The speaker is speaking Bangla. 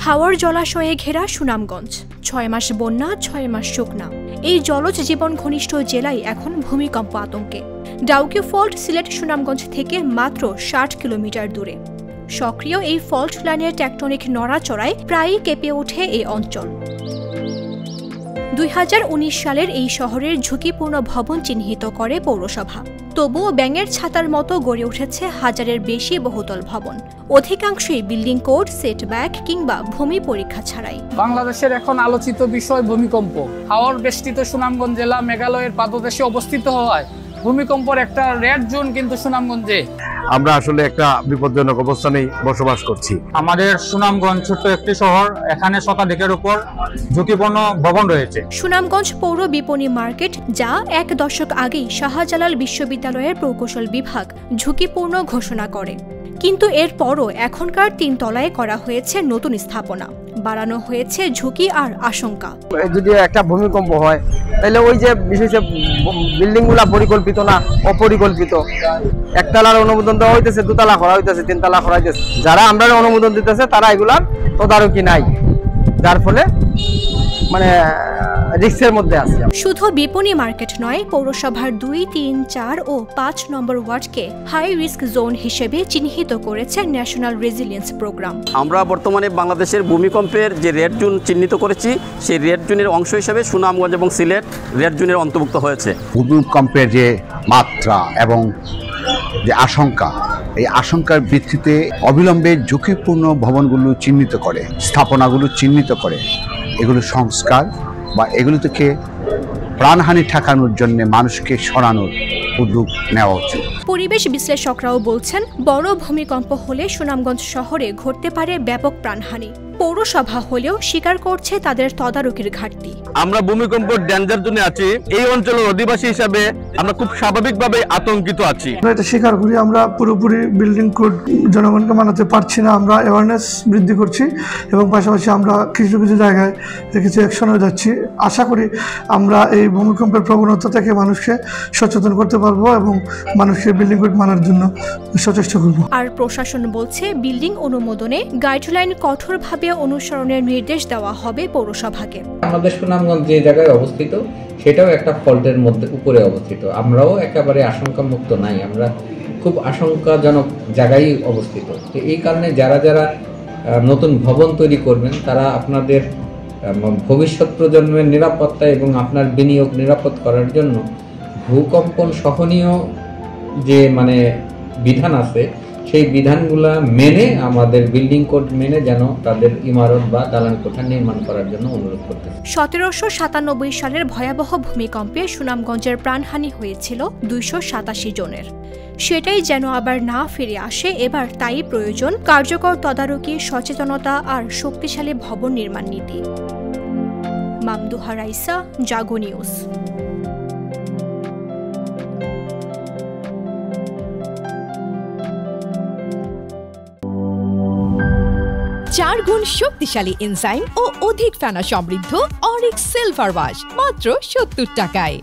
হাওর জলাশয়ে ঘেরা সুনামগঞ্জ, ৬ মাস বন্যা ৬ মাস শুকনা। এই জলজ জীবন ঘনিষ্ঠ জেলায় এখন ভূমিকম্প আতঙ্কে। ডাউকি ফল্ট সিলেট সুনামগঞ্জ থেকে মাত্র ৬০ কিলোমিটার দূরে। সক্রিয় এই ফল্ট লাইনের টেকটনিক নড়াচড়ায় প্রায়ই কেঁপে ওঠে এই অঞ্চল। ২০১৯ সালের এই শহরের ঝুঁকিপূর্ণ ভবন চিহ্নিত করে পৌরসভা। তবুও ব্যাঙের ছাতার মতো গড়ে উঠেছে হাজারের বেশি বহুতল ভবন, অধিকাংশই বিল্ডিং কোড, সেটব্যাক কিংবা ভূমি পরীক্ষা ছাড়াই। বাংলাদেশের এখন আলোচিত বিষয় ভূমিকম্প। হাওর বেষ্টিত সুনামগঞ্জ জেলা মেঘালয়ের পাদদেশে অবস্থিত হওয়ায় ভূমিকম্পের একটা রেড জোন কিন্তু সুনামগঞ্জে। আমরা আসলে একটা বিপজ্জনক অবস্থানেই বসবাস করছি। আমাদের সুনামগঞ্জ ছোট্ট একটি শহর, এখানে শতাধিকের উপর ঝুঁকিপূর্ণ ভবন রয়েছে। সুনামগঞ্জ পৌর বিপণী মার্কেট, যা ১ দশক আগেই শাহজালাল বিশ্ববিদ্যালয়ের প্রকৌশল বিভাগ ঝুঁকিপূর্ণ ঘোষণা করে, কিন্তু এরপরও এখনকার ৩ তলায় করা হয়েছে নতুন স্থাপনা, বাড়ানো হয়েছে ঝুঁকি আর আশঙ্কা। যদি একটা ভূমিকম্প হয় তাহলে ওই যে বিশেষ বিল্ডিং গুলা পরিকল্পিত না অপরিকল্পিত, একতলার অনুমোদন দেওয়া হইতেছে, 2 তলা করা হইতেছে, 3 তলা করা হইতেছে। যারা আমরা অনুমোদন দিতেছে তারা এগুলার তদারকি নাই, যার ফলে মানে রিস্কের মধ্যে আছে। শুধু বিপণী মার্কেট নয়, পৌরসভার ২, ৩, ৪ ও ৫ নম্বর ওয়ার্ডকে হাই রিস্ক জোন হিসেবে চিহ্নিত করেছে ন্যাশনাল রেজিলিয়েন্স প্রোগ্রাম। আমরা বর্তমানে বাংলাদেশের ভূমিকম্পের যে রেড জোন চিহ্নিত করেছি, সেই রেড জোনের অংশ হিসেবে সুনামগঞ্জ এবং সিলেট রেড জোনের অন্তর্ভুক্ত হয়েছে। ভূমিকম্পের যে মাত্রা এবং যে আশঙ্কা, এই আশঙ্কার ভিত্তিতে অবিলম্বে ঝুঁকিপূর্ণ ভবনগুলো চিহ্নিত করে, স্থাপনাগুলো চিহ্নিত করে, এগুলো সংস্কার বা এগুলো থেকে প্রাণহানি ঠেকানোর জন্য মানুষকে সরানোর উদ্যোগ নেওয়া উচিত। পরিবেশ বিশ্লেষকরাও বলছেন, বড় ভূমিকম্প হলে সুনামগঞ্জ শহরে ঘটতে পারে ব্যাপক প্রাণহানি। পৌরসভা হলেও স্বীকার করছে তাদের তদারকির ঘাটতি। আমরা ভূমিকম্পের ডেঞ্জার জোনে আছি। এই অঞ্চলের অধিবাসী হিসাবে আমরা খুব স্বাভাবিকভাবে আতঙ্কিত আছি। এটা স্বীকার করি, আমরা পুরোপুরি বিল্ডিং কোড জনগণকে মানাতে পারছি না। আমরা অ্যাওয়ারনেস বৃদ্ধি করছি এবং পাশাপাশি আমরা কিছু কিছু জায়গায় কিছু অ্যাকশনেও যাচ্ছি। আশা করি আমরা এই ভূমিকম্পের প্রবণতা থেকে মানুষকে সচেতন করতে পারবো এবং মানুষকে বিল্ডিং কোড মানার জন্য সচেষ্ট করব। আর প্রশাসন বলছে, বিল্ডিং অনুমোদনে গাইডলাইন কঠোরভাবে অনুসরণের নির্দেশ দেওয়া হবে পৌরসভাকে। আমাদের সুনামগঞ্জ যে জায়গায় অবস্থিত সেটাও একটা ফল্টের মধ্যে উপরে অবস্থিত। আমরাও একেবারে আশঙ্কা মুক্ত নাই, আমরা খুব আশঙ্কাজনক জায়গায় অবস্থিত। তো এই কারণে যারা যারা নতুন ভবন তৈরি করবেন, তারা আপনাদের ভবিষ্যৎ প্রজন্মের নিরাপত্তা এবং আপনার বিনিয়োগ নিরাপদ করার জন্য ভূকম্পন সহনীয় যে বিধান আছে, সেই বিধানগুলা মেনে, আমাদের বিল্ডিং কোড মেনে যেন তাদের ইমারত বা দালান কোঠা নির্মাণ করার জন্য অনুরোধ করতে। ১৭৯৭ সালের ভয়াবহ ভূমিকম্পে সুনামগঞ্জের প্রাণহানি হয়েছিল ২৮৭ জনের। সেটাই যেন আবার না ফিরে আসে এবার, তাই প্রয়োজন কার্যকর তদারকি, সচেতনতা আর শক্তিশালী ভবন নির্মাণ নীতি। মামদুহা রাইসা, জাগো নিউজ। 4 গুণ শক্তিশালী এনজাইম ও অধিক ফেনা সমৃদ্ধ অরিক সিলভার ওয়াশ মাত্র ৭০ টাকায়।